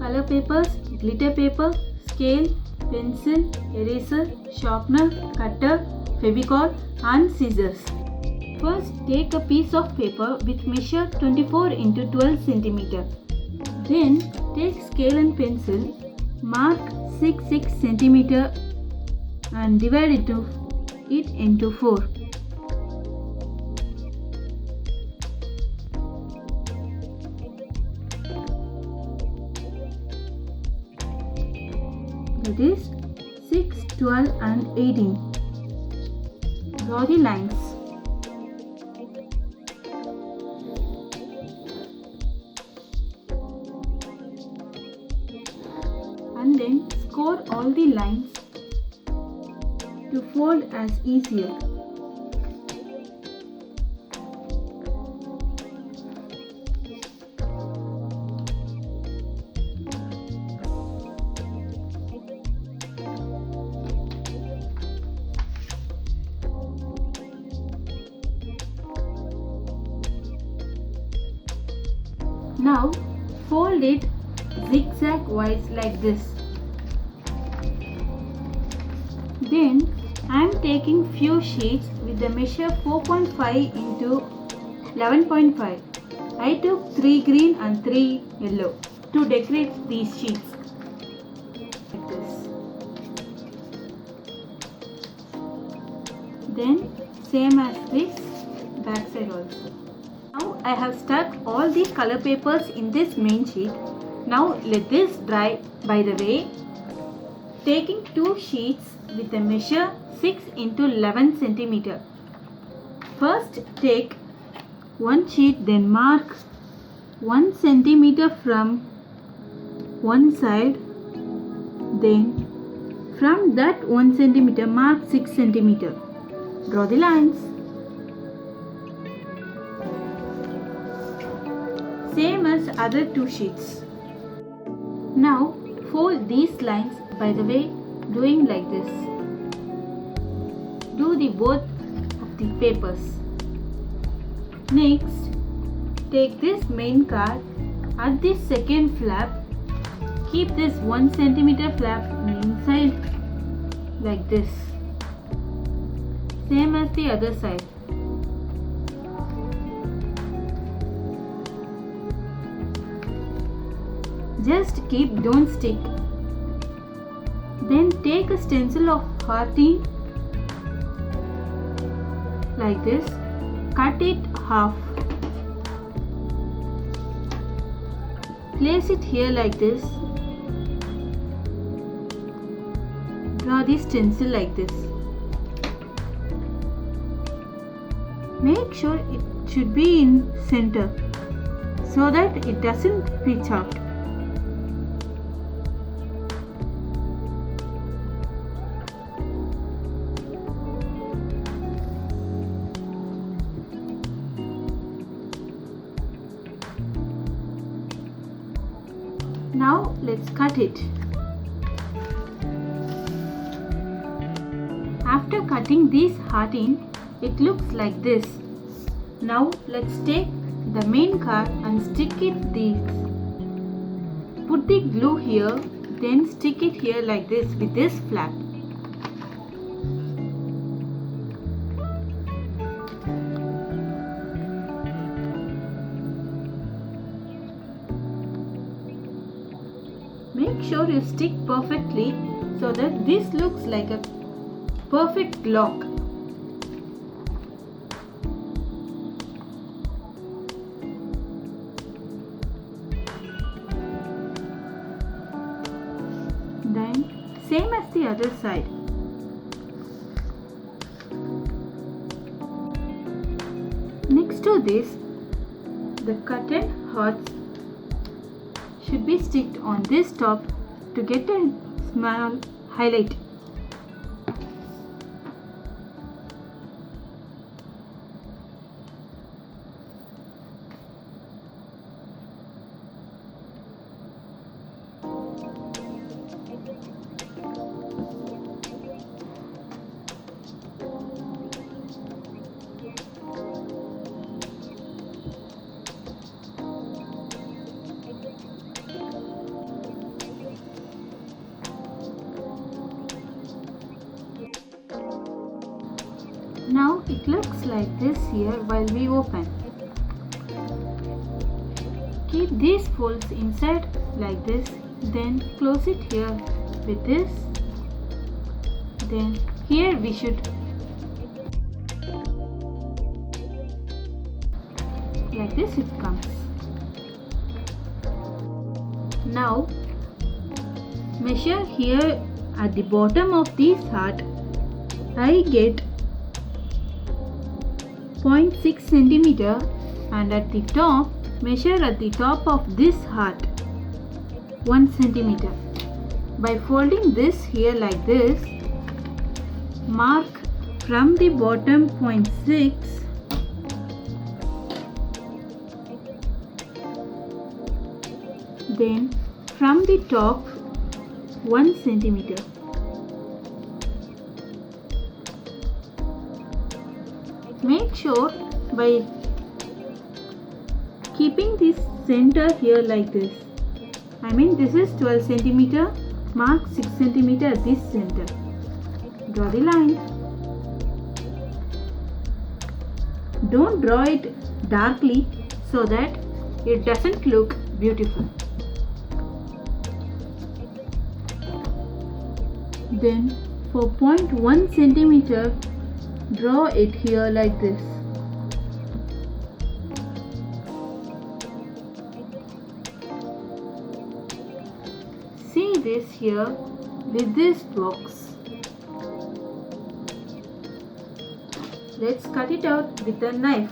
color papers, glitter paper, scale, pencil, eraser, sharpener, cutter, fevicol and scissors. First, take a piece of paper with measure 24 into 12 cm. Then, take scale and pencil, mark 6 cm and divide it into 4. That is 6, 12 and 18. Draw the lines. And then score all the lines to fold as easier. Now fold it zigzag wise like this. Then I am taking few sheets with the measure 4.5 into 11.5. I took 3 green and 3 yellow to decorate these sheets like this. Then same as this back side also. Now I have stuck all these color papers in this main sheet. Now let this dry. By the way, taking 2 sheets with a measure 6 into 11 cm. First take one sheet, then mark 1 cm from one side, then from that 1 cm mark 6 cm. Draw the lines. Same as other 2 sheets. Now fold these lines, by the way, doing like this. Do the both of the papers. Next, take this main card at the second flap. Keep this 1 cm flap inside like this. Same as the other side. Just keep, don't stick. Then take a stencil of hearting like this. Cut it half. Place it here like this. Draw the stencil like this. Make sure it should be in center so that it doesn't pitch out. Now let's cut it. After cutting this hearting, it looks like this. Now let's take the main card and stick it this. Put the glue here, then stick it here like this with this flap. Make sure you stick perfectly so that this looks like a perfect lock. Then same as the other side. Next to this, the cutted hearts should be sticked on this top to get a small highlight. it looks like this here while we open. Keep these folds inside like this, then close it here with this. Then here we should like this it comes. Now measure here at the bottom of this heart. I get 0.6 centimeter, and at the top measure at the top of this heart 1 centimeter. By folding this here like this, mark from the bottom 0.6 then from the top 1 centimeter. Make sure by keeping this center here like this. I mean this is 12 centimeter, mark 6 centimeter at this center. Draw the line. Don't draw it darkly so that it doesn't look beautiful. Then for 0.1 centimeter, draw it here like this. See this here with this box. Let's cut it out with a knife.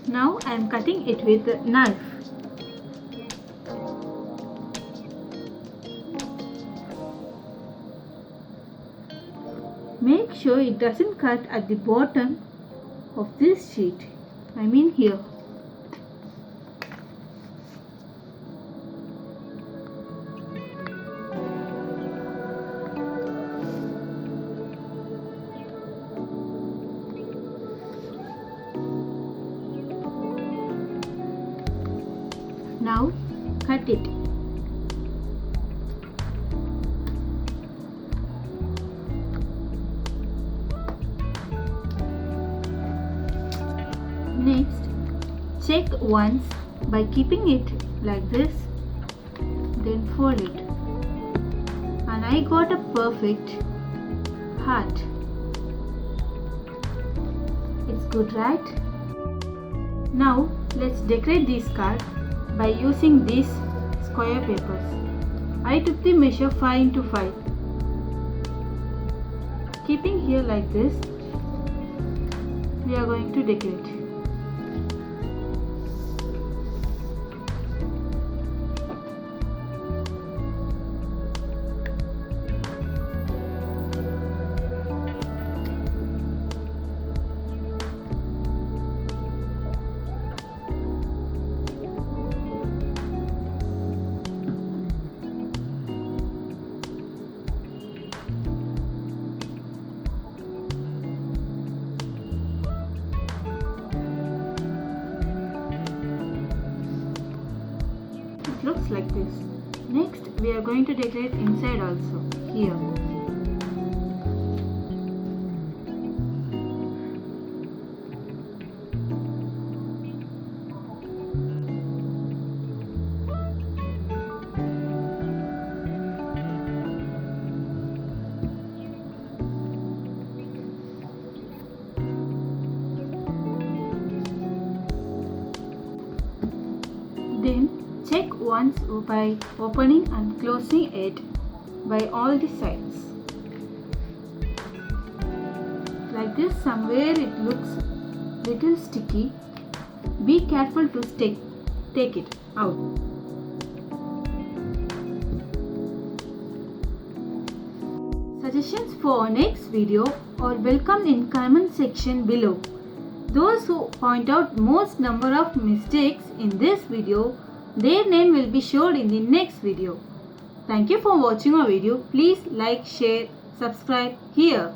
Now I am cutting it with a knife. Make sure it doesn't cut at the bottom of this sheet. I mean here. Now cut it. Next, check once by keeping it like this, then fold it. And I got a perfect heart. It's good, right? Now let's decorate this card by using these square papers. I took the measure 5 into 5. Keeping here like this, we are going to decorate. Looks like this. Next we are going to decorate inside also here. Then check once by opening and closing it by all the sides. Like this, somewhere it looks little sticky. Be careful to take it out. Suggestions for next video are welcome in comment section below. Those who point out most number of mistakes in this video, their name will be shown in the next video. Thank you for watching our video. Please like, share, subscribe here.